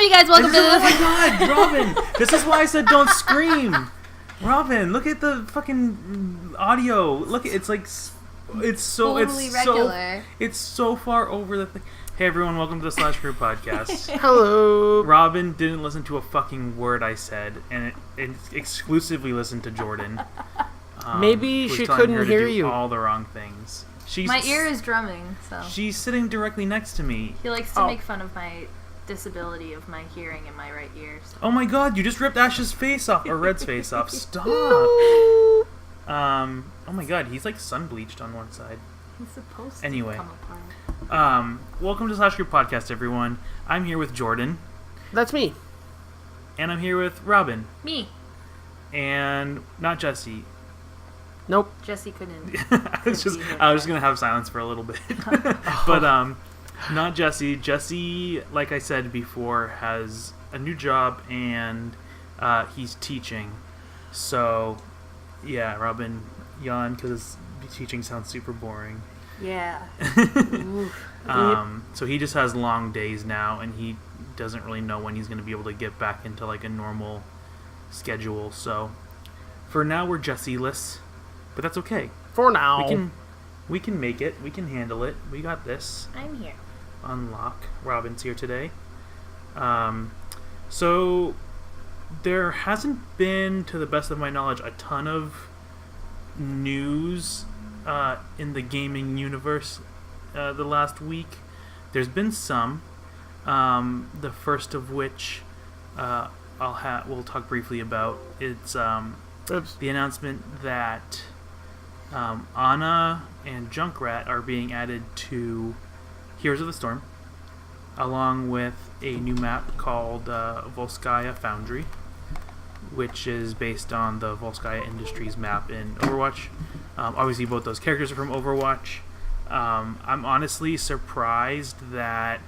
up, you guys? Welcome to Oh my god, Robyn! This is why I said don't scream! Robyn, look at the fucking audio. Look, it's like... It's so... Totally it's regular. It's so far over the thing. Hey everyone, welcome to the slashGROUP podcast. Hello. Robyn didn't listen to a fucking word I said, and it exclusively listened to Jordan. Maybe who's she telling couldn't her to hear do you. all the wrong things. My ear is drumming, so... She's sitting directly next to me. He likes to make fun of my disability of my hearing in my right ear. So. Oh my god, you just ripped Ash's face off, or Red's face off. Stop. Oh my god, he's like sun bleached on one side. He's supposed to Anyway. come apart. Welcome to slashGROUP podcast, everyone. I'm here with Jordan. That's me. And I'm here with Robyn. Me. And not Jesse. Nope. Jesse couldn't. I was just gonna have silence for a little bit. But not Jesse. Jesse, like I said before, has a new job and he's teaching. So yeah, Robyn yawned because teaching sounds super boring. Yeah. So he just has long days now, and he doesn't really know when he's going to be able to get back into like a normal schedule. So for now, we're Jesse-less, but that's okay. For now. We can make it. We can handle it. We got this. I'm here. Unlock. Robyn's here today. So there hasn't been, to the best of my knowledge, a ton of news in the gaming universe the last week. There's been some. The first of which we'll talk briefly about. It's the announcement that Anna and Junkrat are being added to Heroes of the Storm, along with a new map called Volskaya Foundry, which is based on the Volskaya Industries map in Overwatch. Obviously, both those characters are from Overwatch. I'm honestly surprised that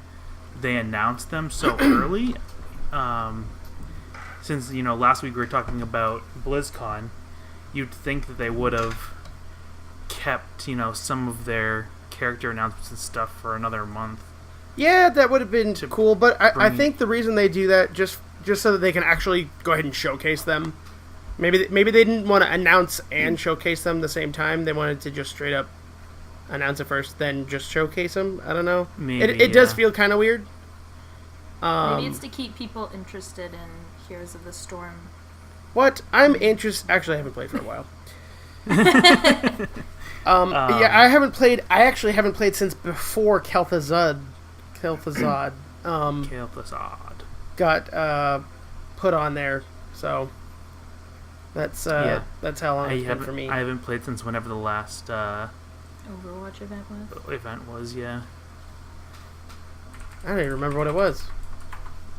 they announced them so early. Since, last week we were talking about BlizzCon, you'd think that they would have kept, some of their character announcements and stuff for another month. Yeah, that would have been cool, but I think the reason they do that just so that they can actually go ahead and showcase them. Maybe they didn't want to announce and showcase them the same time. They wanted to just straight up announce it first, then just showcase them. I don't know. Maybe, it does feel kind of weird. Maybe it's to keep people interested in Heroes of the Storm. What? I'm interested. Actually, I haven't played for a while. Yeah, I haven't played. I actually haven't played since before Kel'Thuzad got put on there. So that's how long it's been for me. I haven't played since whenever the last Overwatch event was. Yeah, I don't even remember what it was.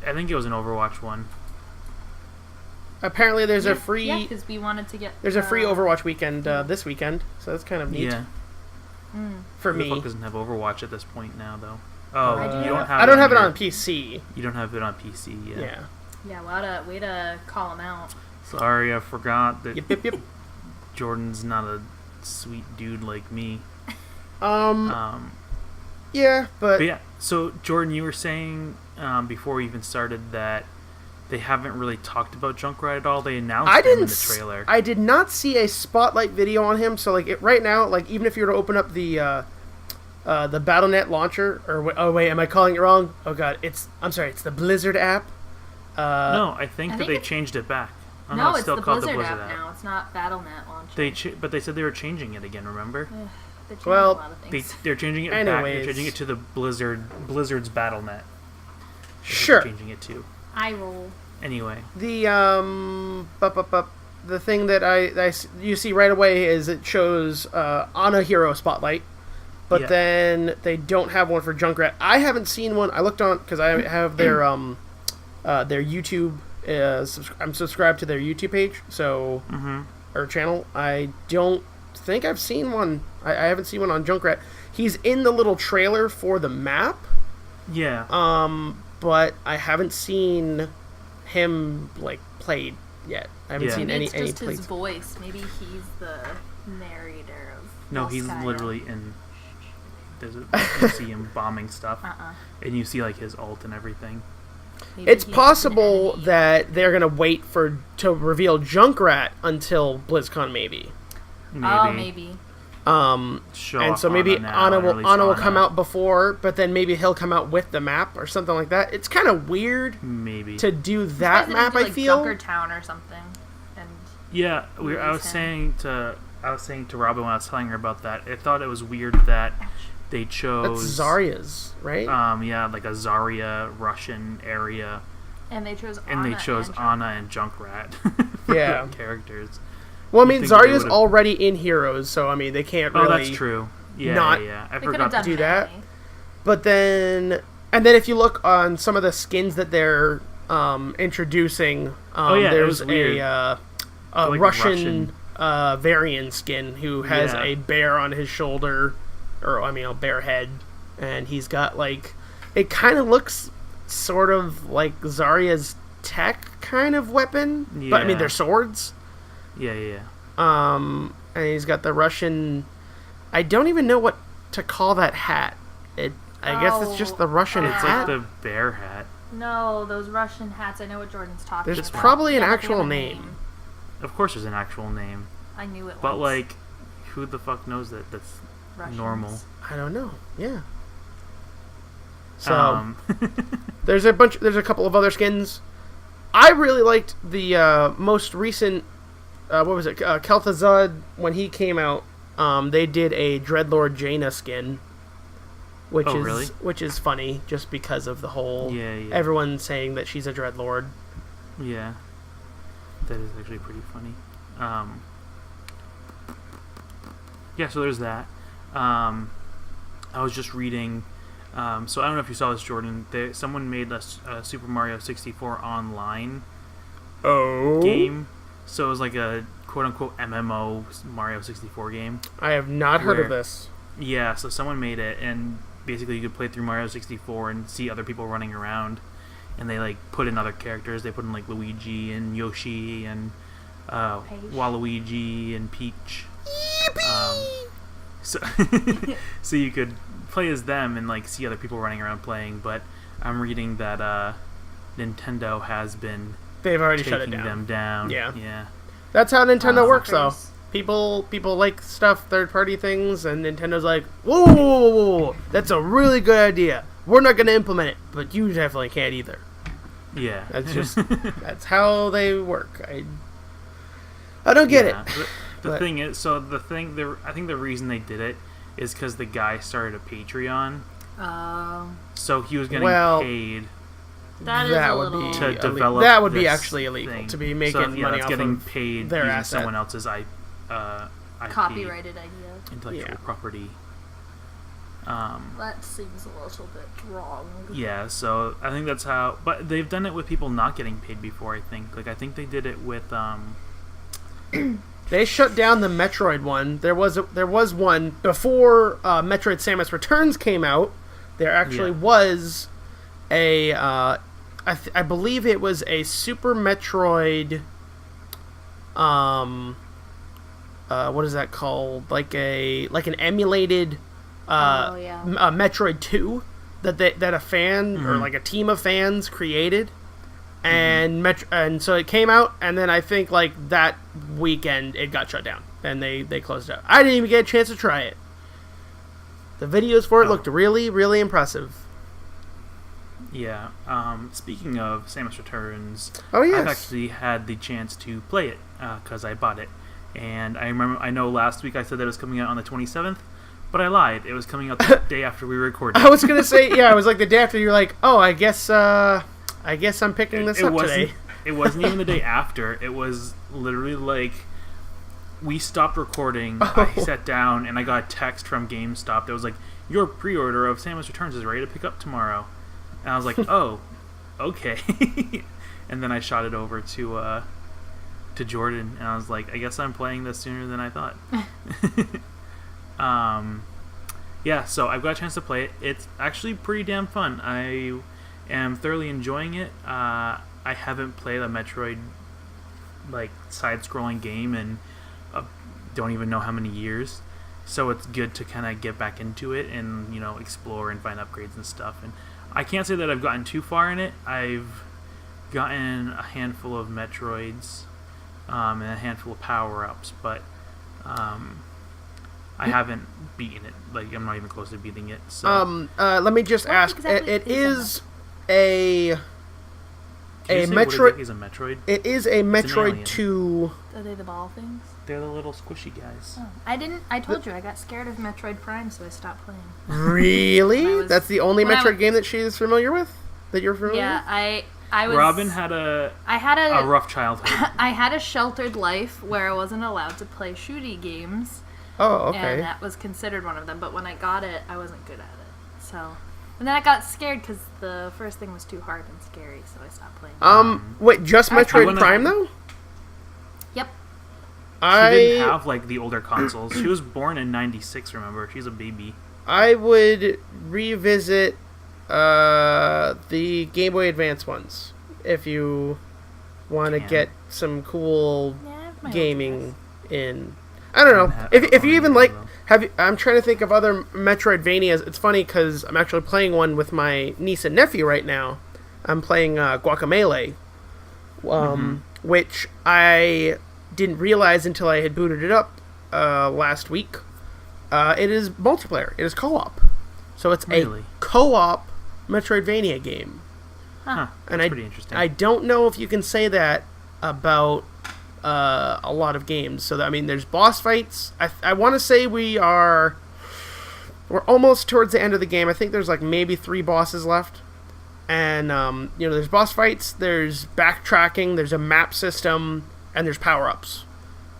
I think it was an Overwatch one. Apparently, there's a free. Yeah, because we wanted to get. There's a free Overwatch weekend this weekend, so that's kind of neat. Yeah. For Who me. the fuck doesn't have Overwatch at this point now, though? Oh, I you don't have. I don't have it on PC. You don't have it on PC yet. Yeah. Yeah, way to call him out. Sorry, I forgot that. Yep. Jordan's not a sweet dude like me. Yeah, but yeah. So Jordan, you were saying before we even started that they haven't really talked about Junkrat at all. They announced him in the trailer. I did not see a spotlight video on him. So right now, even if you were to open up the BattleNet launcher, oh wait, am I calling it wrong? Oh god, I'm sorry, it's the Blizzard app. No, I think they changed it back. Oh, no, it's still called the Blizzard app now. It's not BattleNet launcher. But they said they were changing it again. Remember? They're changing a lot of things. They're changing it back. They're changing it to the Blizzard's BattleNet. Sure. They're changing it to. I roll. Anyway. The the thing that you see right away is it shows on a hero spotlight, but then they don't have one for Junkrat. I haven't seen one. I looked on because I have their YouTube. I'm subscribed to their YouTube page, so or channel. I don't think I've seen one. I haven't seen one on Junkrat. He's in the little trailer for the map. Yeah. But I haven't seen him played yet. I haven't seen any just plays. his voice. Maybe he's the narrator of. No, he's literally in. You see him bombing stuff, and you see his ult and everything. Maybe It's he's an possible enemy. that they're gonna wait to reveal Junkrat until BlizzCon, maybe. Oh, maybe. Show And off so maybe now Anna and will release come out before, but then maybe he'll come out with the map or something like that. It's kind of weird maybe to do Surprised that they map. didn't do, I like, feel. Junkertown or something. And Yeah, I was release him. I was saying to Robyn when I was telling her about that. I thought it was weird that they chose That's Zarya's, right? yeah, like a Zarya Russian area, And they chose Anna. and they chose and Anna and Junkrat for Yeah. characters. Well, I you mean, think that they Zarya's would've- already in Heroes, so I mean, they can't really. Oh, that's true. Yeah, not- yeah. I They could forgot have done do that. May. But then, and then if you look on some of the skins that they're introducing, Oh, yeah, it there's was weird. a Like Russian Varian skin who has Yeah. a bear on his shoulder, or I mean a bear head, and he's got like, it kind of looks sort of like Zarya's tech kind of weapon, but I mean Yeah. they're swords. Yeah. And he's got the Russian. I don't even know what to call that hat. I guess it's just the Russian It's hat. like the bear hat. No, those Russian hats. I know what Jordan's talking There's about. probably an Yeah, but they actual have a name. Of course, there's an actual name, I knew it. but once. like, who the fuck knows that? That's Russians. normal. I don't know. Yeah. So Um, there's a couple of other skins. I really liked the most recent. What was it? Kel'Thuzad, when he came out. They did a Dreadlord Jaina skin, which Oh, is really? which is funny just because of the whole Yeah. everyone saying that she's a Dreadlord. Yeah, that is actually pretty funny. Yeah, so there's that. I was just reading. So I don't know if you saw this, Jordan. Someone made a Super Mario 64 online game. So it was like a quote-unquote MMO Mario 64 game. I have not heard of Where- this. Yeah, so someone made it, and basically you could play through Mario 64 and see other people running around. And they like put in other characters. They put in like Luigi and Yoshi and Waluigi and Peach. So so you could play as them and like see other people running around playing. But I'm reading that Nintendo has been They've already shut it taking down. them down. Yeah. That's how Nintendo works, though. Suckers. People like stuff, third-party things, and Nintendo's like, whoa, that's a really good idea. We're not going to implement it, but you definitely can't either. Yeah. That's just that's how they work. I don't get it. The But- thing is, I think the reason they did it is because the guy started a Patreon, so he was getting paid That is that a would little... be to illegal. develop. That would be this actually illegal thing. to be making so, money that's off getting of paid their using asset. someone else's IP, copyrighted idea. intellectual Yeah. property. That seems a little bit wrong. Yeah, so I think that's how. But they've done it with people not getting paid before. I think they did it with. They shut down the Metroid one. There was one before Metroid: Samus Returns came out. There actually was a I believe it was a Super Metroid. What is that called? Like an emulated Metroid 2 that a fan or like a team of fans created. And and so it came out, and then I think like that weekend it got shut down, and they closed it out. I didn't even get a chance to try it. The videos for it looked really, really impressive. Yeah. Speaking of Samus Returns, Oh yes, I've actually had the chance to play it because I bought it, and I know last week I said that it was coming out on the 27th, but I lied. It was coming out the day after we recorded. I was gonna say I was like the day after. You're like, oh, I guess I'm picking this up today. It wasn't even the day after. It was literally like we stopped recording. I sat down and I got a text from GameStop that was like, "Your pre-order of Samus Returns is ready to pick up tomorrow." And I was like, "Oh, okay." And then I shot it over to Jordan, and I was like, "I guess I'm playing this sooner than I thought." Yeah, so I've got a chance to play it. It's actually pretty damn fun. I am thoroughly enjoying it. I haven't played a Metroid like side-scrolling game in don't even know how many years, so it's good to kind of get back into it and explore and find upgrades and stuff. And I can't say that I've gotten too far in it. I've gotten a handful of Metroids and a handful of power-ups, but I haven't beaten it. Like, I'm not even close to beating it. So. Let me just ask. Exactly It is a Metroid. What is a Metroid? It is a Metroid 2. Are they the ball things? They're the little squishy guys. Oh. I told you, I got scared of Metroid Prime, so I stopped playing. Really? That's the only Metroid game that she is familiar with? That you're familiar with? Yeah, I was... Robyn had a rough childhood. I had a sheltered life where I wasn't allowed to play shooty games. Oh, okay. And that was considered one of them, but when I got it, I wasn't good at it. So... And then I got scared because the first thing was too hard and scary, so I stopped playing. Wait, just Metroid Prime, though? Yep. She didn't have, like, the older consoles. She was born in 96, remember? She's a baby. I would revisit the Game Boy Advance ones if you want to get some cool gaming in. I don't know. If you even like... I'm trying to think of other Metroidvanias. It's funny because I'm actually playing one with my niece and nephew right now. I'm playing Guacamelee, which I didn't realize until I had booted it up last week. It is multiplayer. It is co-op. So it's a co-op Metroidvania game. Huh. And that's pretty interesting. I don't know if you can say that about a lot of games. So that, I mean, there's boss fights. I want to say we're almost towards the end of the game. I think there's like maybe 3 bosses left, and there's boss fights, there's backtracking, there's a map system, and there's power-ups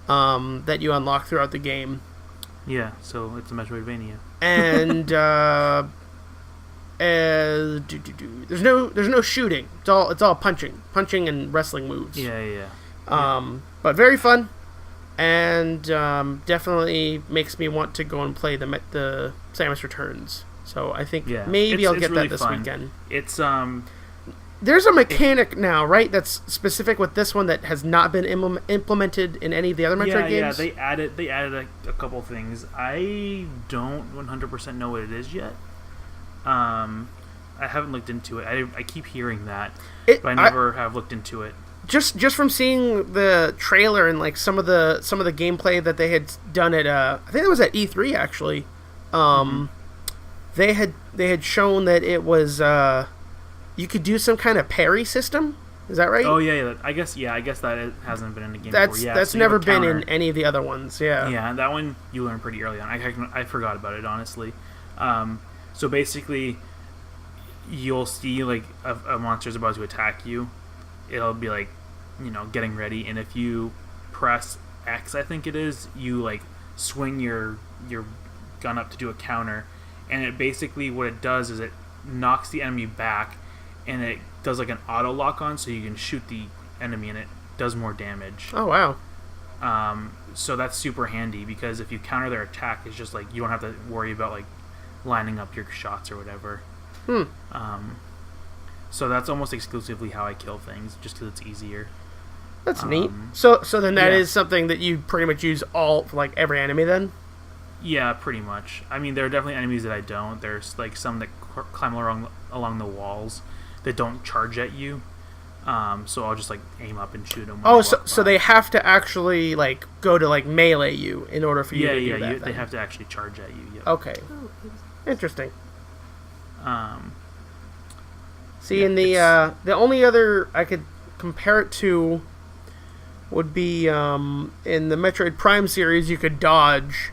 that you unlock throughout the game. Yeah, so it's a Metroidvania. And there's no shooting. It's all punching and wrestling moves. Yeah. But very fun, and definitely makes me want to go and play the Samus Returns. So I think maybe I'll get really that this fun. weekend. It's There's a mechanic now, right? That's specific with this one that has not been implemented in any of the other Metroid games. Yeah, they added a couple things. I don't 100% know what it is yet. I haven't looked into it. I keep hearing that, but I never have looked into it. Just from seeing the trailer and like some of the gameplay that they had done at I think it was at E3 actually. They had shown that it was you could do some kind of parry system. Is that right? Oh yeah. I guess that it hasn't been in the game before. Yeah, that's never been in any of the other ones. Yeah. Yeah, that one you learn pretty early on. I forgot about it honestly. So basically, you'll see like a monster's about to attack you. It'll be like, getting ready, and if you press X, I think it is, you like swing your gun up to do a counter, and it basically, what it does is it knocks the enemy back, and it does like an auto lock on, so you can shoot the enemy and it does more damage. Oh wow. So that's super handy, because if you counter their attack, it's just like you don't have to worry about like lining up your shots or whatever. So that's almost exclusively how I kill things, just because it's easier. That's neat. So then that is something that you pretty much use all for like every enemy then? Yeah, pretty much. I mean, there are definitely enemies that I don't. There's like some that climb along the walls that don't charge at you. So I'll just like aim up and shoot them. Oh, so they have to actually like go to like melee you in order for you to do that. They have to actually charge at you. Yep. Okay. Interesting. See, Yeah, in the only other I could compare it to would be in the Metroid Prime series, you could dodge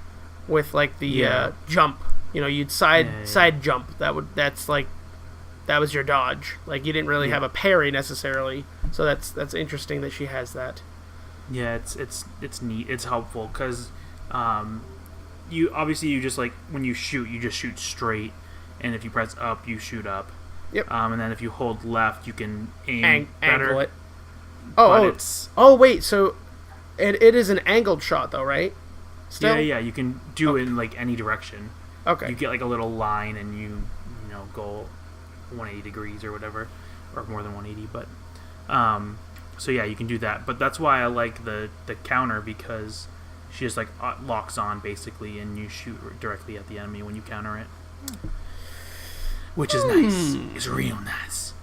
with like the jump. You'd side jump. That was your dodge. Like you didn't really have a parry necessarily. So that's interesting that she has that. Yeah, it's neat. It's helpful because you just like when you just shoot straight, and if you press up, you shoot up. Yep. And then if you hold left, you can aim better. Angle it. Wait. So it is an angled shot, though, right? Still? Yeah. You can do it in like any direction. Okay. You get like a little line, and you go 180 degrees or whatever, or more than 180. But so yeah, you can do that. But that's why I like the counter, because she just like locks on basically, and you shoot directly at the enemy when you counter it. which is nice. It's real nice.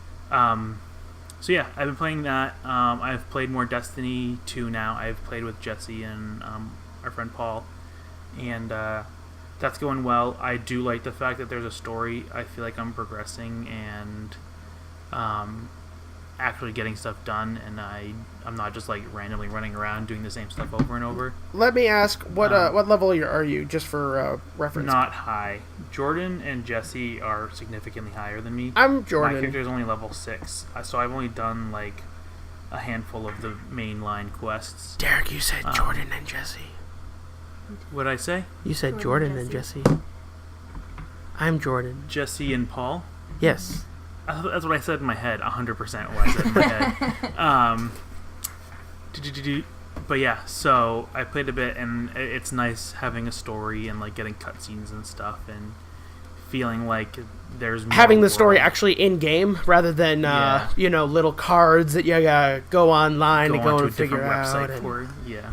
So yeah, I've been playing that. I've played more Destiny 2 now. I've played with Jesse and our friend Paul, and that's going well. I do like the fact that there's a story. I feel like I'm progressing and actually getting stuff done, and I'm not just like randomly running around doing the same stuff over and over. Let me ask, what level are you, just for reference? Not high. Jordan and Jesse are significantly higher than me. I'm Jordan. My character is only level 6, so I've only done like a handful of the mainline quests. Derek, you said Jordan and Jesse. What'd I say? You said Jordan and Jesse. I'm Jordan. Jesse and Paul? Yes. That's what I said in my head, 100% what I said in my head. But yeah, so I played a bit, and it's nice having a story and like getting cutscenes and stuff, and feeling like there's more having the story actually in game rather than yeah. Little cards that you gotta go online to go and figure out. Website for. Yeah,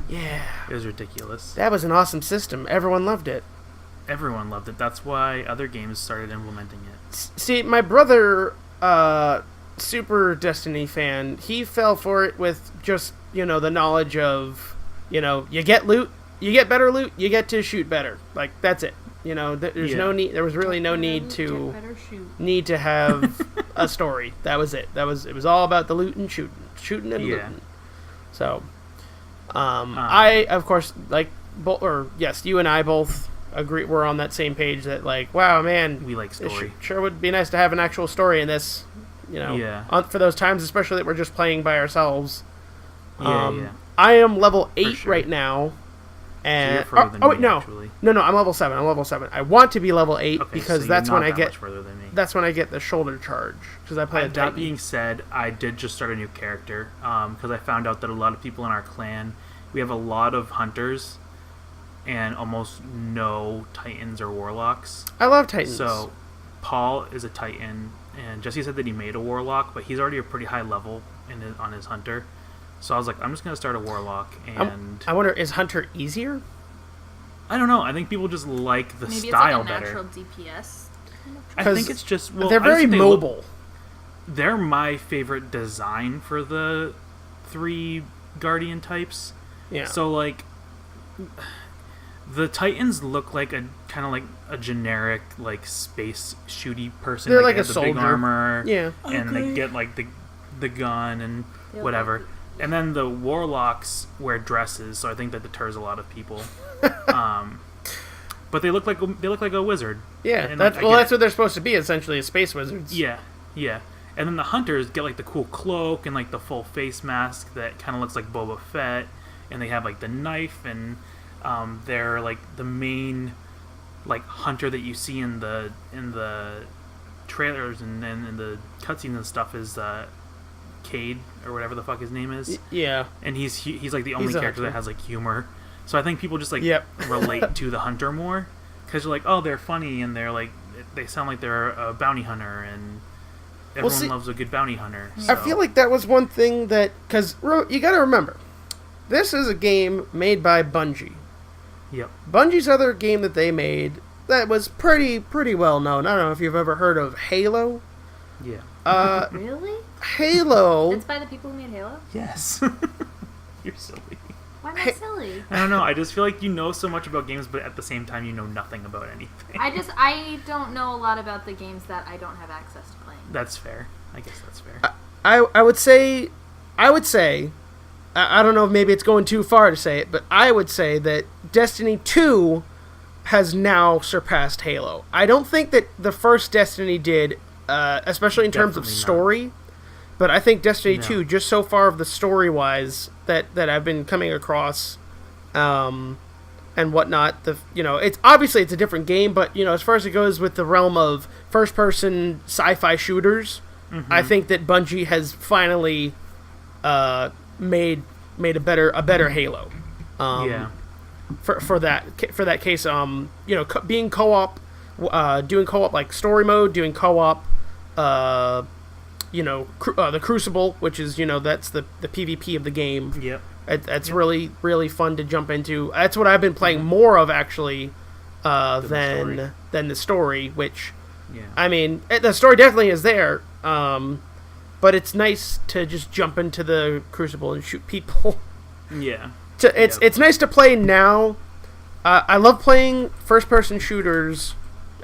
it was ridiculous. That was an awesome system. Everyone loved it. Everyone loved it. That's why other games started implementing it. See, my brother, super Destiny fan, he fell for it with just, the knowledge of, you get loot, you get better loot, you get to shoot better. Like, that's it. There's no need. There was really no need to have a story. That was it. It was all about the loot and shooting and looting. So, I of course yes, you and I both agree. We're on that same page that like, wow, man, we like story. Sure would be nice to have an actual story in this. For those times, especially that we're just playing by ourselves. I am level 8 right now. And so no, I'm level 7. I want to be level 8 because so that's when I get further than me. That's when I get the shoulder charge because I play a Titan. That being said, I did just start a new character because I found out that a lot of people in our clan, we have a lot of hunters and almost no Titans or Warlocks. I love Titans. So Paul is a Titan, and Jesse said that he made a Warlock, but he's already a pretty high level on his hunter. So I was like, I'm just going to start a Warlock, and... I wonder, is Hunter easier? I don't know. I think people just like the Maybe style it's like a better. natural DPS. I think it's just... Well, they're very mobile. They're my favorite design for the 3 Guardian types. Yeah. So, like... The Titans look like a generic like space shooty person. They're like they a have the soldier. Big armor, yeah, and they get like the gun and whatever. And then the Warlocks wear dresses, so I think that deters a lot of people. But they look like a wizard. Yeah, and that's what they're supposed to be, essentially, as space wizards. Yeah. And then the Hunters get like the cool cloak and like the full face mask that kind of looks like Boba Fett, and they have like the knife and. They're like the main like hunter that you see in the trailers and then in the cutscenes and stuff is Cade or whatever the fuck his name is. Yeah. And he's like the only character that has like humor. So I think people just like relate to the hunter more because you're like, oh, they're funny and they're like they sound like they're a bounty hunter and everyone loves a good bounty hunter. So. I feel like that was one thing that because you got to remember, this is a game made by Bungie. Yep. Bungie's other game that they made that was pretty well known. I don't know if you've ever heard of Halo. Yeah. Really? Halo. It's by the people who made Halo? Yes. You're silly. Why am I silly? I don't know. I just feel like you know so much about games, but at the same time, you know nothing about anything. I don't know a lot about the games that I don't have access to playing. That's fair. I guess that's fair. I would say, I don't know if maybe it's going too far to say it, but I would say that Destiny 2 has now surpassed Halo. I don't think that the first Destiny did, especially in terms of story, but I think Destiny 2, just so far of the story-wise that I've been coming across, and whatnot, it's obviously it's a different game, but, as far as it goes with the realm of first-person sci-fi shooters, I think that Bungie has finally, made a better Halo, for that case, being co-op, doing co-op like story mode, doing co-op, the Crucible, which is that's the PvP of the game. Yep. That's really fun to jump into. That's what I've been playing more of actually, than the story, which Yeah. I mean, the story definitely is there, but it's nice to just jump into the Crucible and shoot people. Yeah. It's nice to play now. I love playing first-person shooters.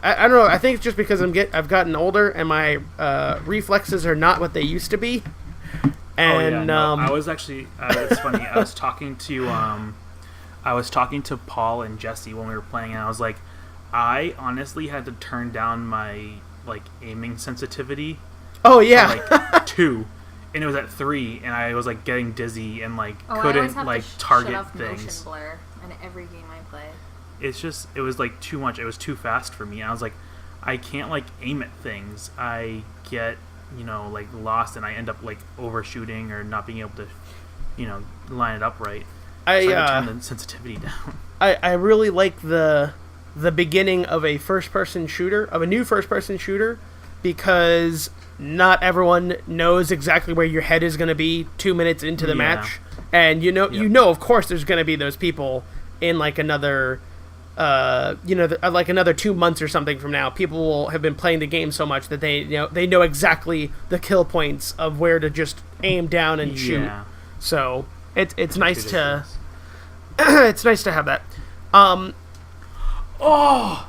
I don't know. I think it's just because I've gotten older and my reflexes are not what they used to be. And I was actually. It's funny. I was talking to Paul and Jesse when we were playing, and I was like, I honestly had to turn down my aiming sensitivity. Oh yeah, to 2, and it was at 3, and I was getting dizzy and couldn't target shut off things. Motion blur in every game I play. It was too much. It was too fast for me. I was like, I can't aim at things. I get lost, and I end up overshooting or not being able to line it up right. So I had to turn the sensitivity down. I really like the beginning of a new first person shooter, because not everyone knows exactly where your head is going to be 2 minutes into the match, and of course there's going to be those people in another another 2 months or something from now. People will have been playing the game so much that they know exactly the kill points of where to just aim down and shoot. So it's nice to it's nice to have that. Oh,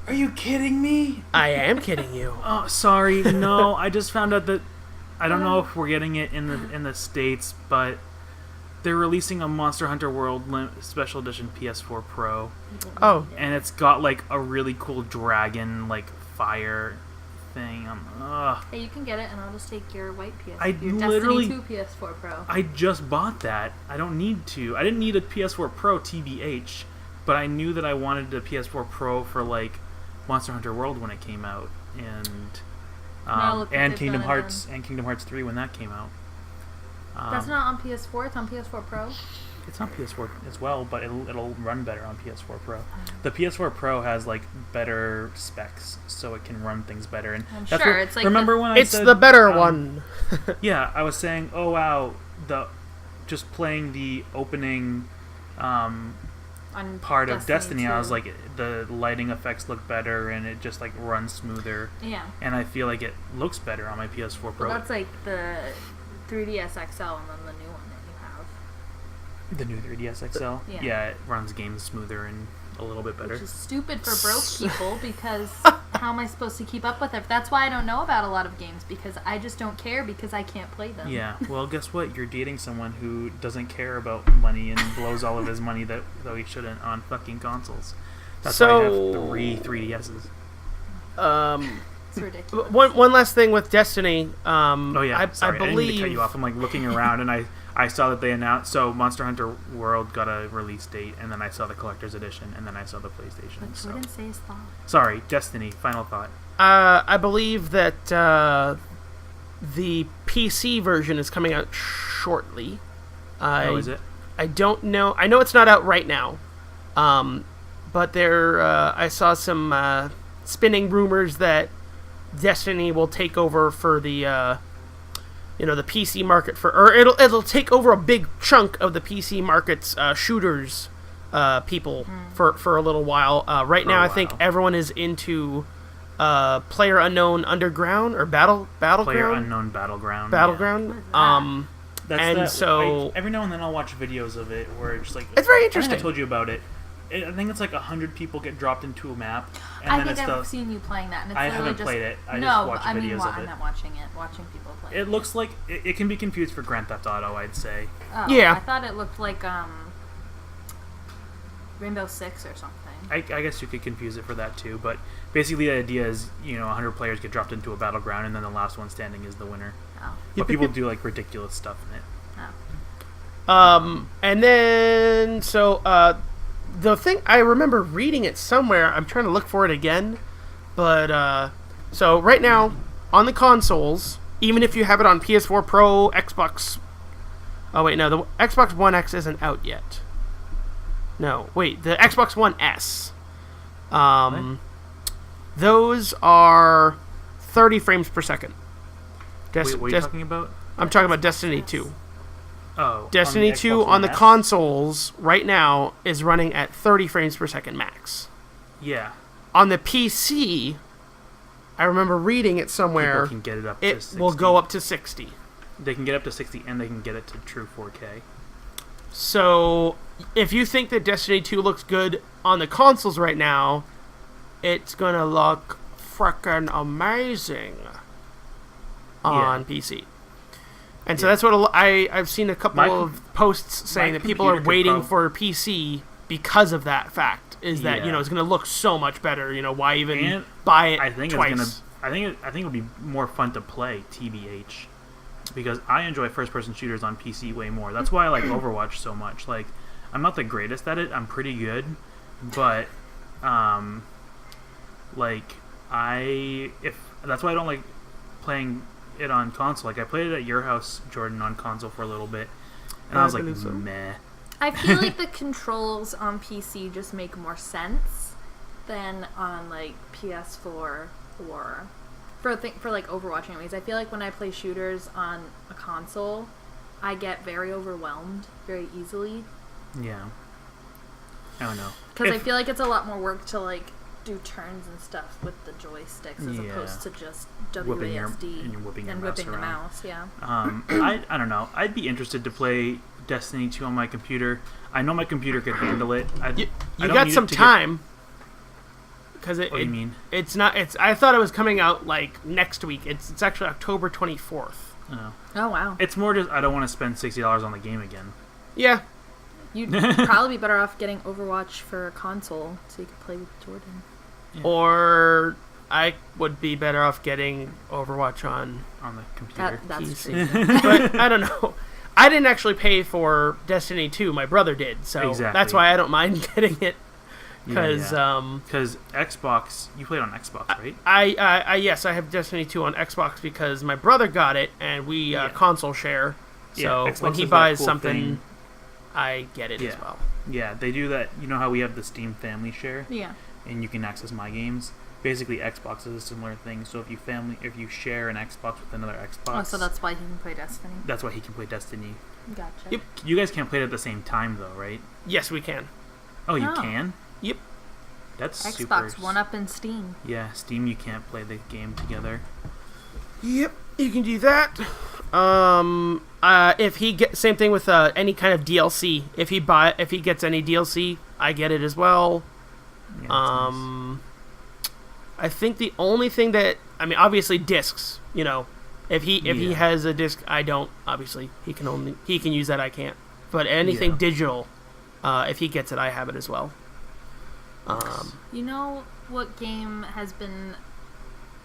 are you kidding me? I am kidding you. Oh, sorry. No, I just found out that I don't know if we're getting it in the States, but they're releasing a Monster Hunter World Special Edition PS4 Pro. Oh. And it's got a really cool dragon fire thing. Hey, you can get it, and I'll just take your white PS4. I your literally Destiny 2 PS4 Pro. I just bought that. I don't need to. I didn't need a PS4 Pro TBH, but I knew that I wanted a PS4 Pro for Monster Hunter World when it came out, and Kingdom Hearts 3 when that came out. That's not on PS4. It's on PS4 Pro. It's on PS4 as well, but it'll run better on PS4 Pro. The PS4 Pro has better specs, so it can run things better. And I'm sure it's remember when I said it's the better one. Yeah, I was saying, oh wow, just playing the opening part of Destiny, 2. I was like, the lighting effects look better, and it just runs smoother. Yeah. And I feel like it looks better on my PS4 Pro. Well, that's the 3DS XL, and then the new one that you have. The new 3DS XL? Yeah, it runs games smoother and a little bit better. Which is stupid for broke people, because how am I supposed to keep up with it? That's why I don't know about a lot of games, because I just don't care, because I can't play them. Yeah, well, guess what? You're dating someone who doesn't care about money and blows all of his money that he shouldn't on fucking consoles. That's why I have 3 3DSs. It's ridiculous. One last thing with Destiny. Sorry, I didn't mean believe to cut you off. I'm looking around, and I saw that they announced. So Monster Hunter World got a release date, and then I saw the collector's edition, and then I saw the PlayStation. But so. didn't say his thought. Sorry, Destiny. Final thought. I believe that the PC version is coming out shortly. Is it? I don't know. I know it's not out right now. But I saw some spinning rumors that Destiny will take over for the the PC market or it'll take over a big chunk of the PC market's shooters people for a little while. Right now, I think everyone is into Player Unknown Underground or Battleground. Player Unknown Battleground. Battleground. Yeah. So every now and then I'll watch videos of it where it's it's very interesting. I think I told you about it. I think it's 100 people get dropped into a map. And I think I've seen you playing that. And it's I haven't played it. I just watch videos of it. I'm not watching it. Watching people play it. Looks like it can be confused for Grand Theft Auto, I'd say. Oh, yeah. I thought it looked like Rainbow Six or something. I guess you could confuse it for that too, but basically the idea is 100 players get dropped into a battleground, and then the last one standing is the winner. Oh. But people do ridiculous stuff in it. Oh. And then the thing, I remember reading it somewhere. I'm trying to look for it again. But, so right now, on the consoles, even if you have it on PS4 Pro, Xbox... Oh, wait, no, the Xbox One X isn't out yet. No, wait, the Xbox One S. Those are 30 frames per second. Wait, what are you talking about? I'm talking about Destiny 2. Oh, Destiny 2 on the consoles right now is running at 30 frames per second max. Yeah. On the PC, I remember reading it somewhere. People can get it up to 60. It will go up to 60. They can get up to 60, and they can get it to true 4K. So, if you think that Destiny 2 looks good on the consoles right now, it's gonna look frickin' amazing on PC. And so that's what I've seen a couple of posts saying that people are waiting for PC because of that fact. Is that it's going to look so much better? Why even buy it twice? I think it would be more fun to play TBH because I enjoy first-person shooters on PC way more. That's why I like Overwatch so much. Like, I'm not the greatest at it. I'm pretty good, but that's why I don't like playing it on console. Like, I played it at your house, Jordan, on console for a little bit, and I was like, meh. I feel like the controls on PC just make more sense than on like PS4 or for like Overwatch anyways. I feel like when I play shooters on a console, I get very overwhelmed very easily. Yeah. I don't know. Because I feel like it's a lot more work to like do turns and stuff with the joysticks as opposed to just WASD whipping the mouse. Yeah. I don't know. I'd be interested to play Destiny 2 on my computer. I know my computer could handle it. You got some time. Because what do you mean? It's not. I thought it was coming out like next week. It's actually October 24th. Oh wow. It's more just I don't want to spend $60 on the game again. Yeah. You'd probably be better off getting Overwatch for a console so you could play with Jordan. Yeah. Or I would be better off getting Overwatch on the computer. That's true. But I don't know. I didn't actually pay for Destiny 2. My brother did, so that's why I don't mind getting it. Because Xbox, you played on Xbox, right? Yes, I have Destiny 2 on Xbox because my brother got it, and we console share. So when he buys something, I get it as well. Yeah, they do that. You know how we have the Steam Family Share? Yeah. And you can access my games. Basically, Xbox is a similar thing. So if you share an Xbox with another Xbox, so that's why he can play Destiny. That's why he can play Destiny. Gotcha. Yep. You guys can't play it at the same time, though, right? Yes, we can. Oh, you can? Yep. That's Xbox super. One up in Steam. Yeah, Steam. You can't play the game together. Yep, you can do that. If he same thing with any kind of DLC. If he gets any DLC, I get it as well. Yeah, nice. I think the only thing obviously discs. If he has a disc, I don't. Obviously, he can use that. I can't. But anything digital, if he gets it, I have it as well. You know what game has been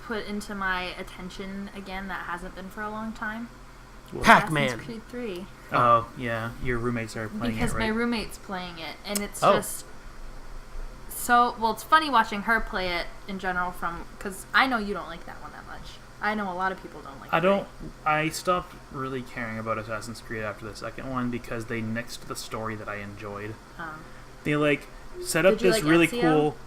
put into my attention again that hasn't been for a long time? Pac-Man. Assassin's Creed 3. Oh, yeah. Your roommates are playing because it, right? my roommate's playing it, and it's just so... Well, it's funny watching her play it in general because I know you don't like that one that much. I know a lot of people don't like it. I stopped really caring about Assassin's Creed after the second one because they nixed the story that I enjoyed. They, set up this really cool...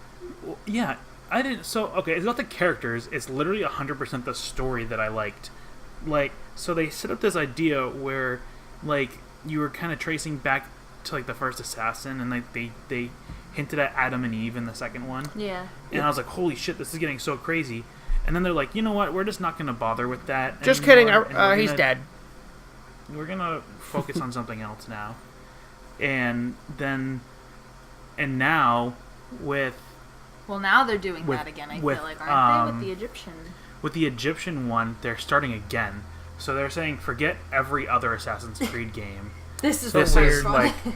Yeah, I didn't... So, okay, it's not the characters. It's literally 100% the story that I liked. So they set up this idea where, you were kind of tracing back to, the first assassin, and, they hinted at Adam and Eve in the second one. Yeah. And I was like, holy shit, this is getting so crazy. And then they're like, you know what, we're just not going to bother with that Just kidding, he's dead. We're going to focus on something else now. And now, with... Well, now they're doing that again, I feel like, aren't they, with the Egyptian... With the Egyptian one, they're starting again. So they're saying, forget every other Assassin's Creed game. This is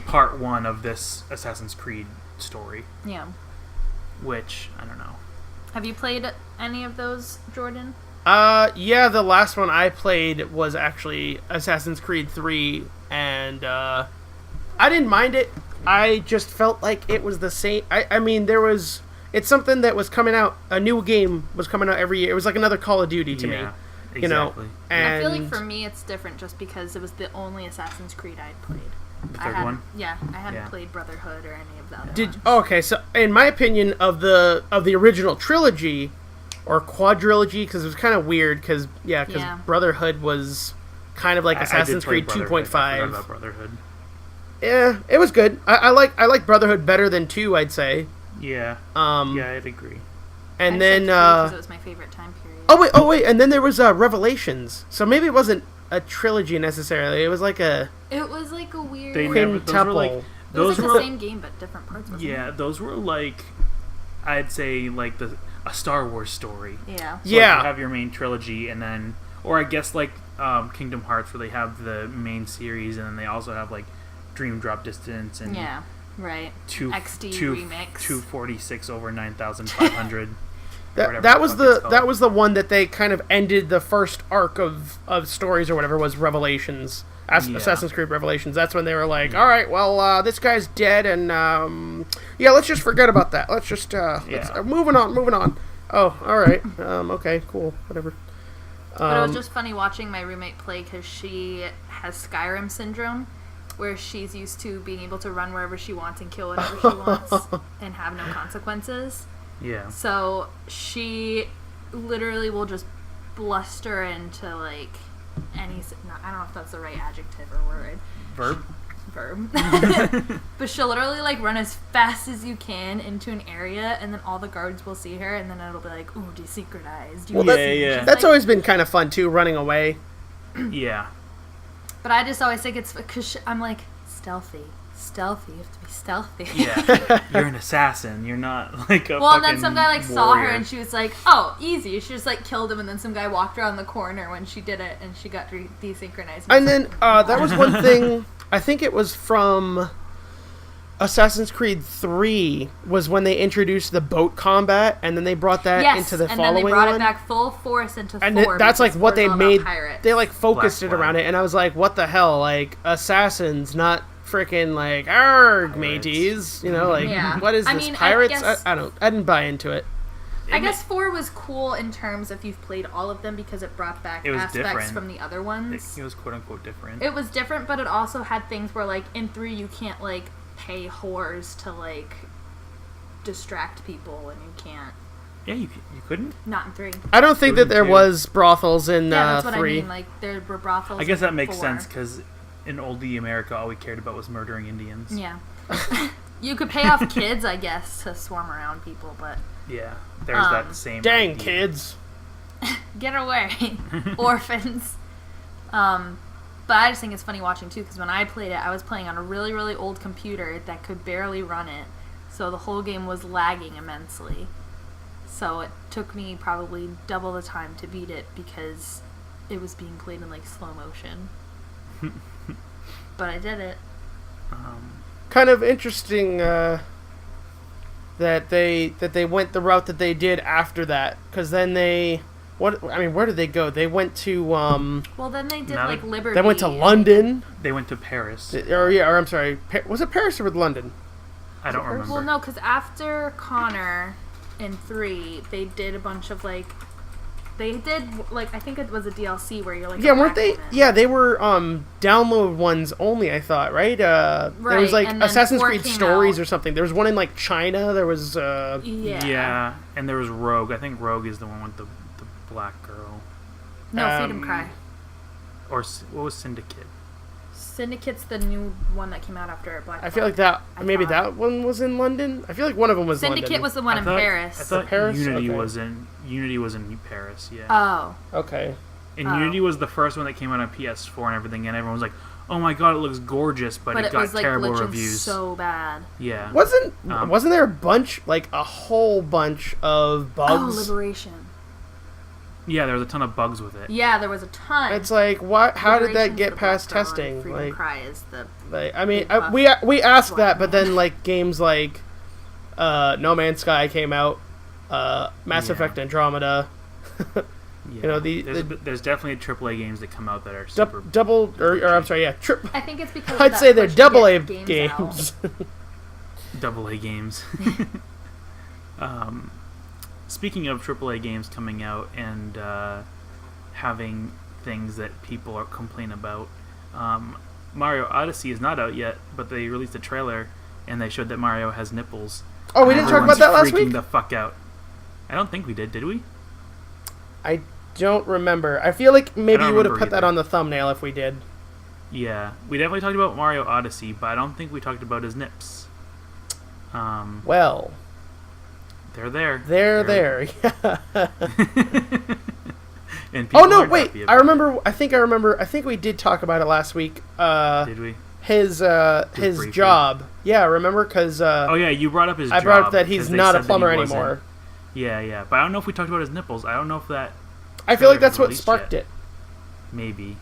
part one of this Assassin's Creed story. Yeah. Which, I don't know. Have you played any of those, Jordan? Yeah, the last one I played was actually Assassin's Creed 3, and I didn't mind it. I just felt like it was the same. It's something that was coming out. A new game was coming out every year. It was like another Call of Duty to me. Exactly. And I feel like for me it's different just because it was the only Assassin's Creed I'd played. The third one? Yeah, I hadn't played Brotherhood or any of the other ones. Okay, so in my opinion of the original trilogy, or quadrilogy, because it was kind of weird, because Brotherhood was kind of like Assassin's Creed 2.5. I forgot about Brotherhood. Yeah, it was good. I like Brotherhood better than 2, I'd say. Yeah. Yeah, I'd agree. And I then said 3 because it was my favorite time period. oh wait, and then there was Revelations. So maybe it wasn't a trilogy necessarily. It was like a It was like a weird. They never- those were like- it was those like were the same game but different parts. Wasn't yeah, those were like, I'd say like a Star Wars story. it? Yeah. So, Yeah. like, you have your main trilogy, and then, or I guess like Kingdom Hearts, where they have the main series, and then they also have like Dream Drop Distance and Yeah. Right. XD remix. 246 over 9,500. that was the one that they kind of ended the first arc of stories or whatever was Revelations. Assassin's Creed Revelations. That's when they were like, all right, well, this guy's dead, and yeah, let's just forget about that. Let's just moving on. Oh, all right. Okay, cool, whatever. But it was just funny watching my roommate play because she has Skyrim syndrome, where she's used to being able to run wherever she wants and kill whatever she wants and have no consequences. Yeah. So she literally will just bluster into like any. I don't know if that's the right adjective or word. Verb. But she'll literally like run as fast as you can into an area, and then all the guards will see her, and then it'll be like, "Ooh, desynchronized." Well, yeah. That's always been kind of fun too, running away. Yeah. But I just always think it's because I'm like stealthy. You have to be stealthy. Yeah. You're an assassin. You're not like a Well, and then some guy like saw her warrior. and she was like, "Oh, easy." She just like killed him, and then some guy walked around the corner when she did it, and she got desynchronized. And then that was one thing. I think it was from Assassin's Creed 3 was when they introduced the boat combat, and then they brought that into the following one. and then they brought it back full force into 4. And that's like what they made. Pirates. They like focused Black it around it, and I was like, "What the hell? Like assassins, not freaking like arg mateys." You know, like Yeah. what is I this? mean, I Pirates? guess- I didn't buy into it. I guess 4 was cool in terms if you've played all of them because it brought back It was aspects different. from the other ones. It was quote unquote different. It was different, but it also had things where like in 3 you can't like pay whores to like distract people, and you can't. Yeah, you couldn't. Not in 3. I don't think It that was there two. was brothels in Yeah, that's what 3. I mean. Like there were brothels. I guess in that makes 4. sense because in oldie America, all we cared about was murdering Indians. Yeah. You could pay off kids, I guess, to swarm around people, but Yeah. There's that same. Dang idea. kids! get away, orphans. But I just think it's funny watching too because when I played it, I was playing on a really, really old computer that could barely run it, so the whole game was lagging immensely. So it took me probably double the time to beat it because it was being played in like slow motion. But I did it. Kind of interesting that they went the route that they did after that, because then where did they go? They went to Well, then they did Now like they- Liberty. they went to and- London, They went to Paris. or I'm sorry, was it Paris or London? I don't remember. Well, no, because after Connor in 3, they did a bunch of like. They did like I think it was a DLC where you're like. Yeah, a weren't they? black woman. Yeah, they were download ones only. I thought, right? There was Right, like and then Assassin's 4 Creed came Stories out. or something. There was one in like China. There was Yeah. Yeah, and there was Rogue. I think Rogue is the one with the black girl. No, Freedom Cry. Or what was Syndicate? Syndicate's the new one that came out after Black. I feel like Flag. that maybe thought. that one was in London. I feel like one of them was Syndicate London. was the one in Paris. I thought Paris? Unity Okay. was in Paris. Yeah. Oh. Okay. And Oh. Unity was the first one that came out on PS4 and everything, and everyone was like, "Oh my god, it looks gorgeous," but it got was like terrible glitching reviews. so bad. Yeah. Wasn't Um, there a whole bunch of bugs? Oh, Liberation. Yeah, there was a ton of bugs with it. Yeah, there was a ton. It's like, what? How did that Liberation's get the past black girl and testing? Freedom Like, Cry is the. I mean, big buff we asked black that, but man. then like games like No Man's Sky came out, Mass Yeah. Effect Andromeda, Yeah. you know there's definitely AAA games that come out that are super. double or I'm sorry, yeah, I think it's because. of I'd that say they're push to double A get games. AA games. Speaking of AAA games coming out and having things that people complain about, Mario Odyssey is not out yet, but they released a trailer and they showed that Mario has nipples. Oh, we didn't talk about Everyone's that last freaking week? the fuck out. I don't think we did we? I don't remember. I feel like maybe don't you would have remember put that either. on the thumbnail if we did. Yeah, we definitely talked about Mario Odyssey, but I don't think we talked about his nips. Well, They're there. They're there. Yeah. And people Oh no! are Wait, happy I about remember. I think we did talk about it last week. it. Did we? His briefly. job. Yeah, remember? Because Oh yeah, you brought up his I job. brought up that he's 'cause they not a said that he plumber wasn't. anymore. Yeah, but I don't know if we talked about his nipples. I don't know if that. I feel like trailer that's what released sparked yet. it. Maybe.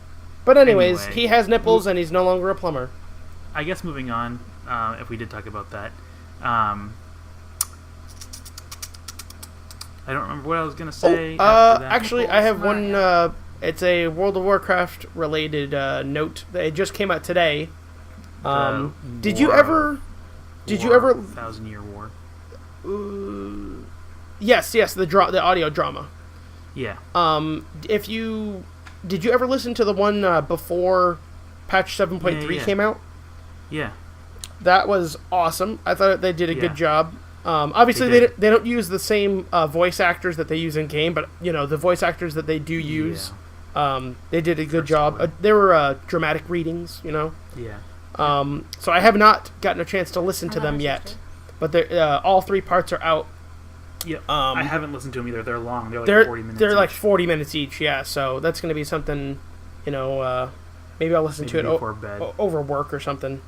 But anyways, Anyway. he has nipples and he's no longer a plumber. I guess moving on. If we did talk about that. I don't remember what I was gonna say. after that. Actually, I have one. It's a World of Warcraft related note. It just came out today. Did you ever? Thousand-Year War. Yes, the audio drama. Yeah. Did you ever listen to the one before patch 7.3 Yeah. came out? Yeah. That was awesome. I thought they did a Yeah. good job. Obviously, They did. they don't use the same voice actors that they use in game, but the voice actors that they do use, they did a good job. Personally. They were dramatic readings, Yeah. So I have not gotten a chance to listen to them yet, but all 3 parts are out. Yep. I haven't listened to them either. They're long. They're like They're 40 minutes. they're like each. 40 minutes each. Yeah, so that's going to be something. Maybe I'll listen Maybe to it before bed. over work or something.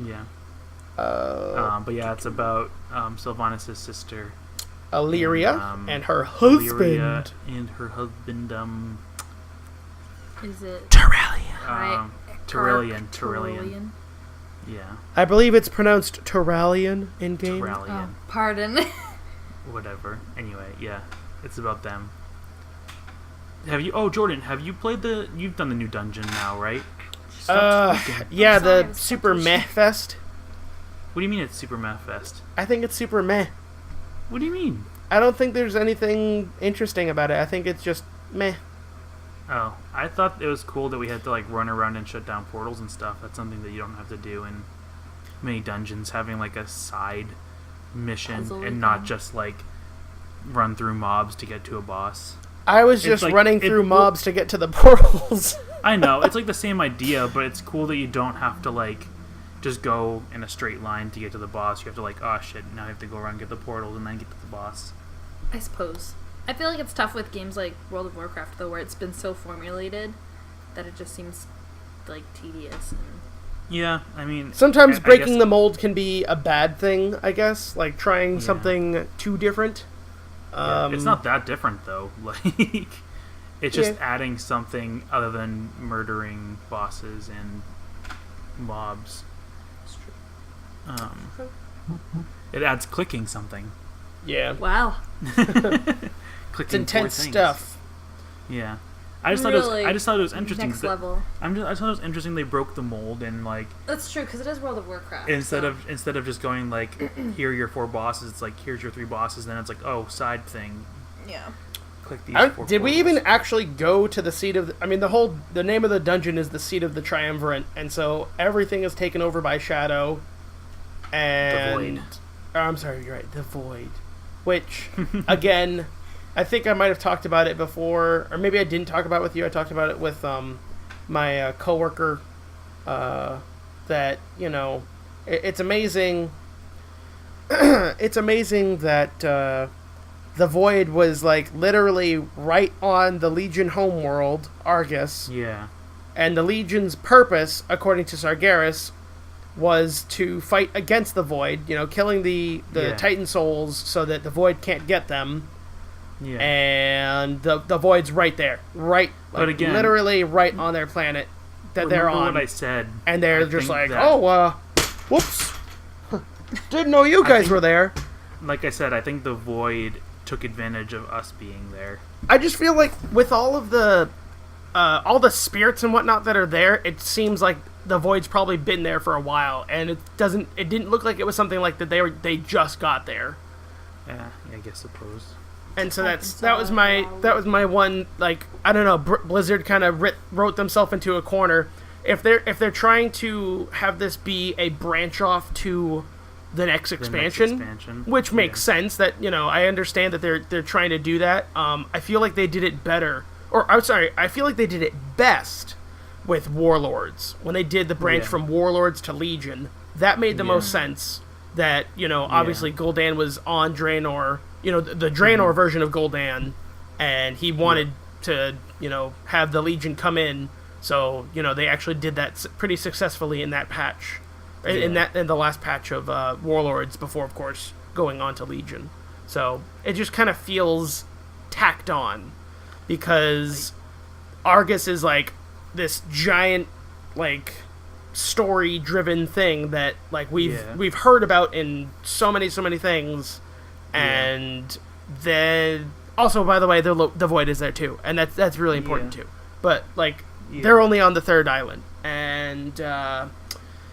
Yeah. But yeah, it's about Sylvanas' sister. Illyria And, and her Illyria husband. and her husband. Is it Tyrillian. Tyrillian. Yeah. I believe it's pronounced Tyrallion in game. Tyrillian. Oh, pardon. Whatever. Anyway, yeah. It's about them. Have you... Oh, Jordan, have you played the... You've done the new dungeon now, right? Yeah, I'm sorry, the I was Super confused. Meh Fest. What do you mean it's Super Math Fest? I think it's super meh. What do you mean? I don't think there's anything interesting about it. I think it's just meh. Oh, I thought it was cool that we had to like run around and shut down portals and stuff. That's something that you don't have to do in many dungeons. Having like a side mission Puzzle-y and not thing. just like run through mobs to get to a boss. I was It's just like- running it- through mobs to get to the portals. I know it's like the same idea, but it's cool that you don't have to like just go in a straight line to get to the boss. You have to like, oh shit, now I have to go around and get the portals and then get to the boss. I suppose. I feel like it's tough with games like World of Warcraft, though, where it's been so formulated that it just seems like tedious. And Yeah, I mean, Sometimes I breaking guess- the mold can be a bad thing, I guess. Like trying Yeah. something too different. Yeah, it's not that different though. Like, it's just Yeah. adding something other than murdering bosses and mobs. It adds clicking something. Yeah. wow. Clicking It's intense four things. stuff. Yeah, I just Really thought it was interesting. Next that- level. I just thought it was interesting they broke the mold and like That's true, because it is World of Warcraft. instead so- of just going like here are your 4 bosses, it's like here's your 3 bosses. Then it's like side thing. Yeah. Click these. 4 Did we portals. even actually go to the seat of... the name of the dungeon is the seat of the Triumvirate, and so everything is taken over by Shadow. And... Void. Oh, I'm sorry, you're right. The Void. Which, again, I think I might have talked about it before, or maybe I didn't talk about it with you. I talked about it with my coworker. That, it's amazing... it's amazing that... the Void was, like, literally right on the Legion homeworld, Argus, Yeah. and the Legion's purpose, according to Sargeras, was to fight against the Void, killing the Yeah. Titan souls so that the Void can't get them, Yeah. and the Void's right there. Right, But again- literally right on their planet that they're Remember on. what I said, And they're I just think like, that- whoops. Didn't know you guys were there. like I said, I think the Void took advantage of us being there. I just feel like with all the spirits and whatnot that are there, it seems like the Void's probably been there for a while, and it didn't look like it was something like that they just got there. Yeah, I guess suppose. And so that was my one, like, I don't know, Blizzard kind of wrote themselves into a corner. If they're trying to have this be a branch off to the next expansion, which makes sense. That I understand that they're trying to do that. I feel like they did it better, or I'm sorry, I feel like they did it best with Warlords when they did the branch from Warlords to Legion. That made the most sense. That obviously Gul'dan was on Draenor, the Draenor version of Gul'dan, and he wanted to, have the Legion come in. So, they actually did that pretty successfully in that patch, in the last patch of Warlords before, of course, going on to Legion. So it just kind of feels tacked on because Argus is like this giant, like, story-driven thing that like we've heard about in so many things, and then also, by the way, the Void is there too, and that's really important too. But like they're only on the third island, and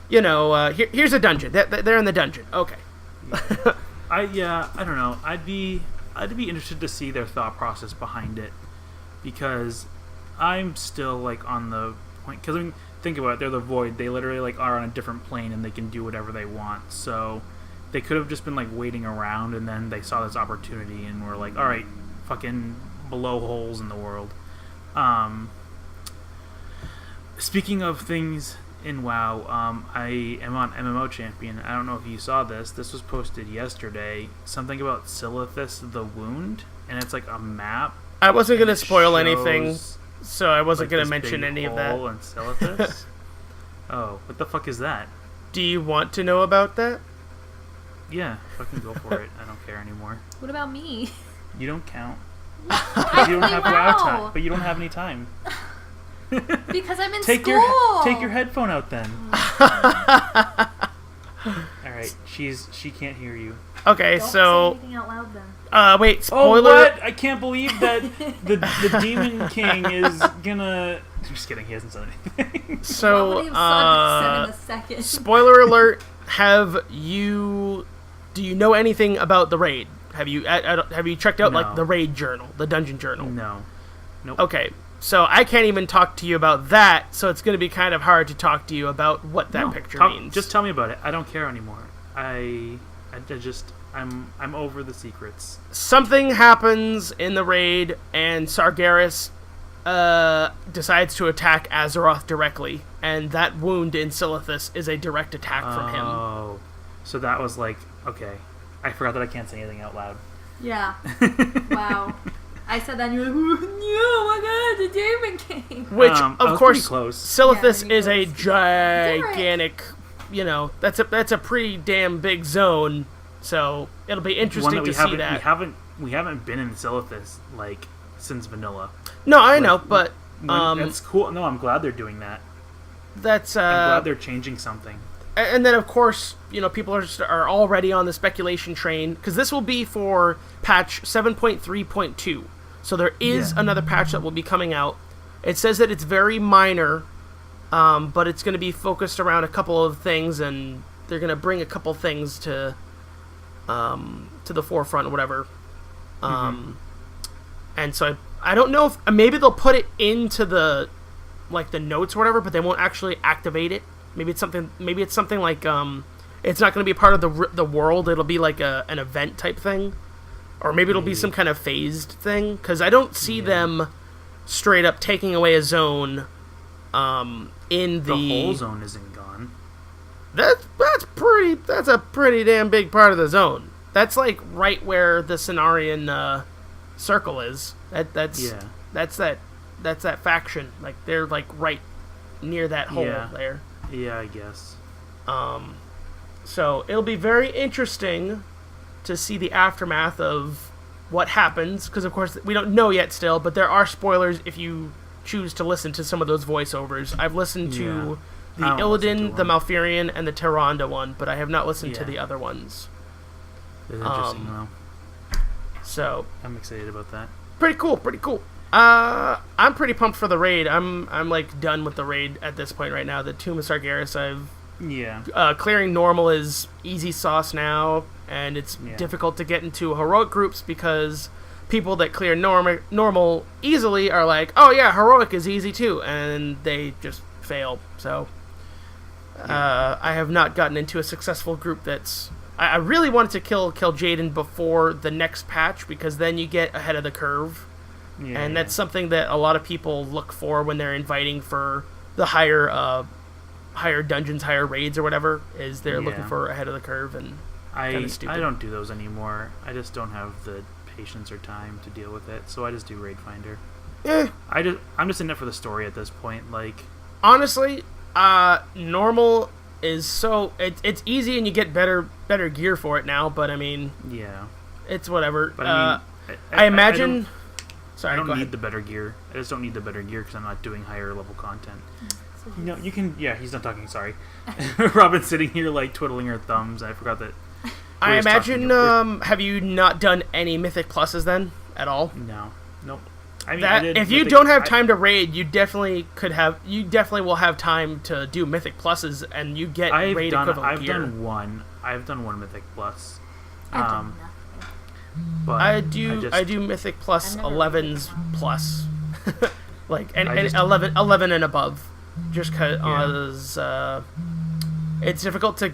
here's a dungeon. They're in the dungeon. Okay. I don't know. I'd be interested to see their thought process behind it, because I'm still like on the point. Because I mean, think about it. They're the Void. They literally like are on a different plane, and they can do whatever they want. So they could have just been like waiting around, and then they saw this opportunity and were like, all right, fucking blow holes in the world. Speaking of things in WoW, I am on MMO Champion. I don't know if you saw this. This was posted yesterday. Something about Silithus the Wound, and it's like a map. I wasn't going to spoil anything, so I wasn't going to mention any of that. And Silithus? Oh, what the fuck is that? Do you want to know about that? Yeah, fucking go for it. I don't care anymore. What about me? You don't count. You don't have WoW time, but you don't have any time. Because I'm in take school. Take your headphone out then. All right, she can't hear you. Okay, Don't so say anything out loud then. wait, spoiler. Oh, what? I can't believe that the Demon King is gonna. Just kidding. He hasn't said anything. So, What would he have said in a second? Spoiler alert. Do you know anything about the raid? Have you checked out like the raid journal, the dungeon journal? No. Nope. Okay. So I can't even talk to you about that, so it's going to be kind of hard to talk to you about what that picture means. Just tell me about it. I don't care anymore. I'm over the secrets. Something happens in the raid, and Sargeras decides to attack Azeroth directly, and that wound in Silithus is a direct attack from him. Oh, so that was like, okay. I forgot that I can't say anything out loud. Yeah. Wow. I said that and you were like, oh my god, the Demon King. Which, of course, close. Silithus is a gigantic, that's a pretty damn big zone, so it'll be interesting to see that. We haven't been in Silithus, like, since vanilla. No, I know, but... that's cool. No, I'm glad they're doing that. I'm glad they're changing something. And then, of course, people are already on the speculation train, because this will be for patch 7.3.2. So there is another patch that will be coming out. It says that it's very minor, but it's going to be focused around a couple of things, and they're going to bring a couple things to the forefront or whatever. And so I don't know if maybe they'll put it into the notes or whatever, but they won't actually activate it. Maybe it's something like it's not going to be part of the world. It'll be like an event type thing, or maybe it'll be some kind of phased thing. Because I don't see them straight up taking away a zone. The whole zone isn't gone. That's a pretty damn big part of the zone. That's like right where the Cenarian circle is. That's that faction. Like they're like right near that hole there. Yeah, I guess. So it'll be very interesting to see the aftermath of what happens, because of course we don't know yet still, but there are spoilers if you choose to listen to some of those voiceovers. I've listened to the Illidan, the Malfurion, and the Tyrande one, but I have not listened to the other ones. It's interesting though. So I'm excited about that. Pretty cool. I'm pretty pumped for the raid. I'm like done with the raid at this point right now. The Tomb of Sargeras, clearing normal is easy sauce now, and it's difficult to get into heroic groups because people that clear normal easily are like, oh yeah, heroic is easy too, and they just fail. So I have not gotten into a successful group that's... I really wanted to kill Jaden before the next patch, because then you get ahead of the curve. And that's something that a lot of people look for when they're inviting for the higher dungeons, higher raids or whatever, is they're looking for ahead of the curve, and Kinda stupid. I don't do those anymore. I just don't have the patience or time to deal with it, so I just do Raid Finder. I'm just in it for the story at this point. Like, honestly, normal is it's easy and you get better gear for it now. But I mean, yeah, it's whatever. But I mean, I imagine. I don't go need ahead. the better gear. I just don't need the better gear because I'm not doing higher level content. You know, you can. Yeah, he's not talking. Sorry, Robyn's sitting here like twiddling her thumbs. I forgot that. I imagine. Have you not done any Mythic Pluses then at all? No, nope. I mean, If you don't have time to raid, you definitely could have. You definitely will have time to do Mythic Pluses, and you get raid equivalent gear. I've done one Mythic Plus. I've done nothing. But I do Mythic Plus 11s plus, like and 11 and above, just because it's difficult to.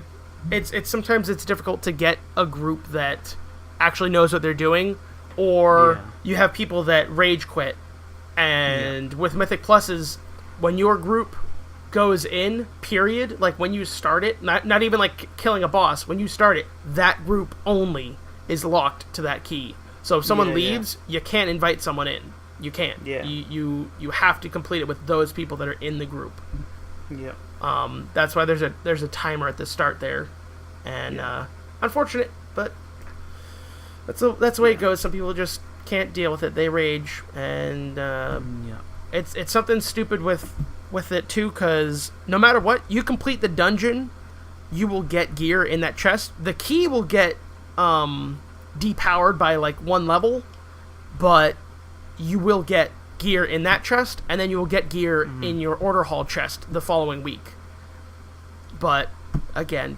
It's sometimes it's difficult to get a group that actually knows what they're doing, or you have people that rage quit. And with Mythic Pluses, when your group goes in, period, like when you start it, not even like killing a boss, when you start it, that group only is locked to that key. So if someone leaves, you can't invite someone in. You can't. Yeah. You have to complete it with those people that are in the group. Yep. That's why there's a timer at the start there, and unfortunate, but that's the way it goes. Some people just can't deal with it. They rage, and it's something stupid with it too. Because no matter what, you complete the dungeon, you will get gear in that chest. The key will get depowered by like 1 level, but you will get gear in that chest, and then you will get gear in your order hall chest the following week. But again,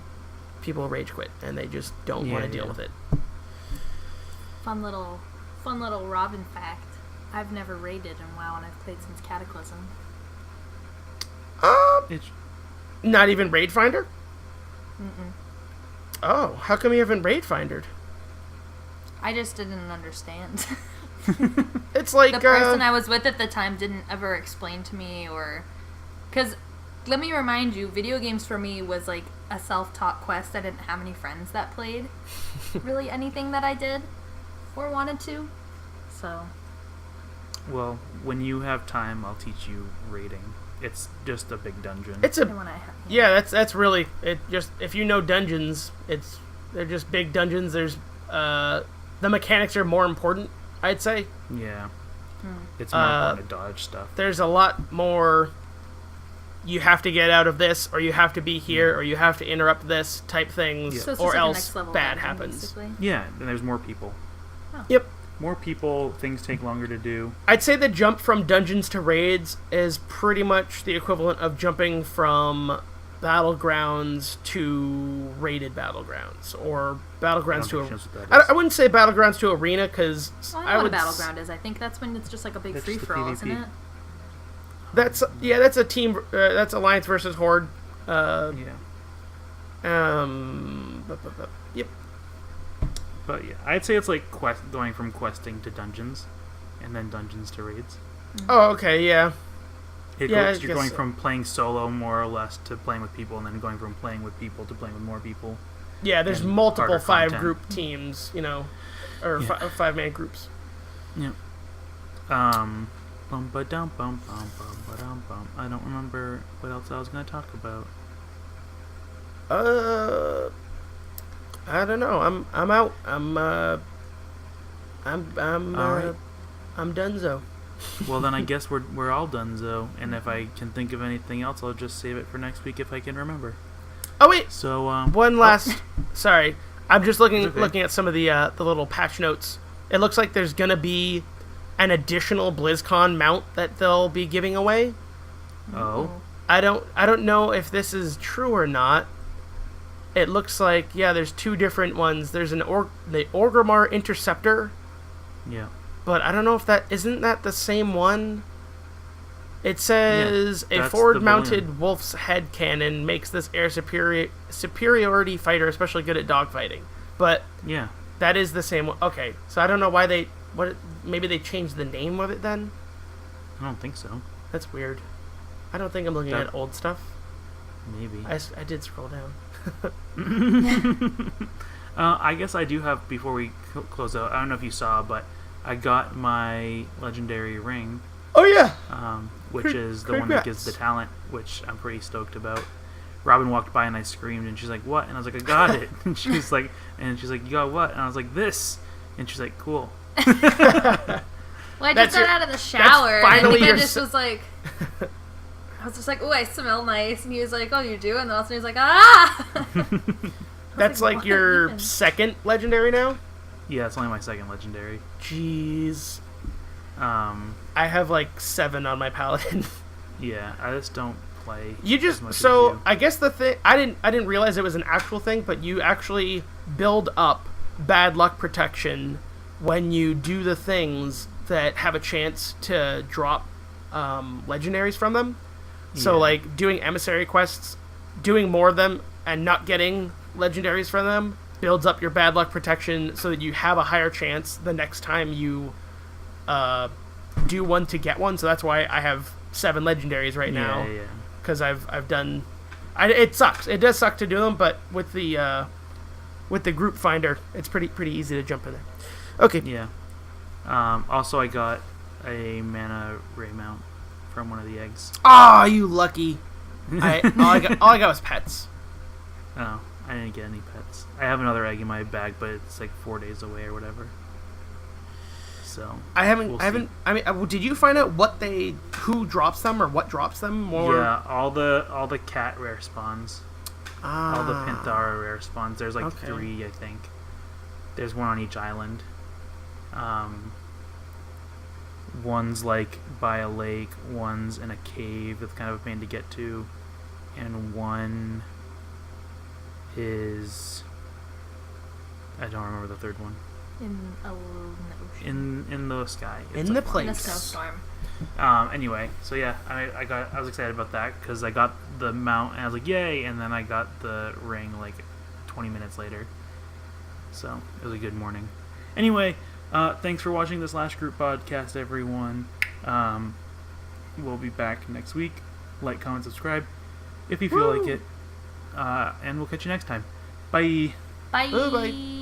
people rage quit and they just don't want to deal with it. Fun little Robyn fact. I've never raided in WoW, and I've played since Cataclysm. Not even Raid Finder? Mm-mm. Oh, how come you haven't Raid Findered? I just didn't understand. It's like the person I was with at the time didn't ever explain to me, or because let me remind you, video games for me was like a self-taught quest. I didn't have any friends that played really anything that I did or wanted to. So, well, when you have time, I'll teach you raiding. It's just a big dungeon. That's really it. Just if you know dungeons, they're just big dungeons. There's the mechanics are more important, I'd say. Yeah. It's more important to dodge stuff. There's a lot more you have to get out of this, or you have to be here, or you have to interrupt this type things, So it's or just like else a next level bad dungeon, happens. basically. Yeah, and there's more people. Oh. Yep. More people, things take longer to do. I'd say the jump from dungeons to raids is pretty much the equivalent of jumping from battlegrounds to raided battlegrounds, or battlegrounds to I wouldn't say battlegrounds to arena, because I know what a battleground is. I think that's when it's just like a big free for all, isn't it? That's a team. That's Alliance versus Horde. Yep. But yeah, I'd say it's like going from questing to dungeons, and then dungeons to raids. Oh, okay, yeah. You're going from playing solo more or less to playing with people, and then going from playing with people to playing with more people. Yeah, there's multiple 5-group teams, or 5-man groups. Yeah. Bum ba dum bum bum bum ba dum bum. I don't remember what else I was going to talk about. I don't know. I'm out. I'm donezo. Well, then I guess we're all donezo, and if I can think of anything else, I'll just save it for next week if I can remember. Oh wait. So one last. Sorry, I'm just looking at some of the little patch notes. It looks like there's gonna be an additional BlizzCon mount that they'll be giving away. Oh. I don't know if this is true or not. It looks like there's 2 different ones. There's the Orgrimmar Interceptor. Yeah. But I don't know if isn't that the same one? It says a forward-mounted wolf's head cannon makes this air superiority fighter especially good at dogfighting. But yeah, that is the same one. Okay, so I don't know why maybe they changed the name of it then? I don't think so. That's weird. I don't think I'm looking at old stuff. Maybe. I did scroll down. I guess I do have, before we close out, I don't know if you saw, but I got my legendary ring, Oh yeah. which is the one that gives the talent, which I'm pretty stoked about. Robyn walked by and I screamed, and she's like, "What?" And I was like, "I got it." And she's like, "You got what?" And I was like, "This." And she's like, "Cool." Well, I just got out of the shower, and I think I just was like, I was just like, "Oh, I smell nice," and he was like, "Oh, you do?" And then all of a sudden he's like, "Ah!" That's like "What your even?" second legendary now? Yeah, it's only my second legendary. Jeez. Um, I have like 7 on my paladin. yeah, I just don't play. You as just much as so you. I guess the thing I didn't realize it was an actual thing, but you actually build up bad luck protection when you do the things that have a chance to drop legendaries from them. So Yeah. like doing emissary quests, doing more of them and not getting legendaries from them builds up your bad luck protection so that you have a higher chance the next time you do one to get one. So that's why I have 7 legendaries right now. Yeah. Because I've done, it sucks. It does suck to do them, but with the group finder, it's pretty easy to jump in there. Okay. Yeah. Also, I got a mana ray mount from one of the eggs. Ah, you lucky. all I got was pets. Oh, I didn't get any pets. I have another egg in my bag, but it's like 4 days away or whatever. So I haven't. we'll I haven't. I mean, did you find out who drops them or what drops them? More. Yeah, all the cat rare spawns, all the Panthara rare spawns. There's like Okay. 3, I think. There's one on each island. One's like by a lake, one's in a cave that's kind of a pain to get to, and one is, I don't remember the third one. in the ocean. In the sky. It's In the up place. In a snowstorm. Anyway, so yeah, I was excited about that because I got the mount and I was like, yay! And then I got the ring like 20 minutes later. So it was a good morning. Anyway, thanks for watching the slashGROUP podcast, everyone. We'll be back next week. Like, comment, subscribe if you feel like it. And we'll catch you next time. Bye. Bye. Bye-bye.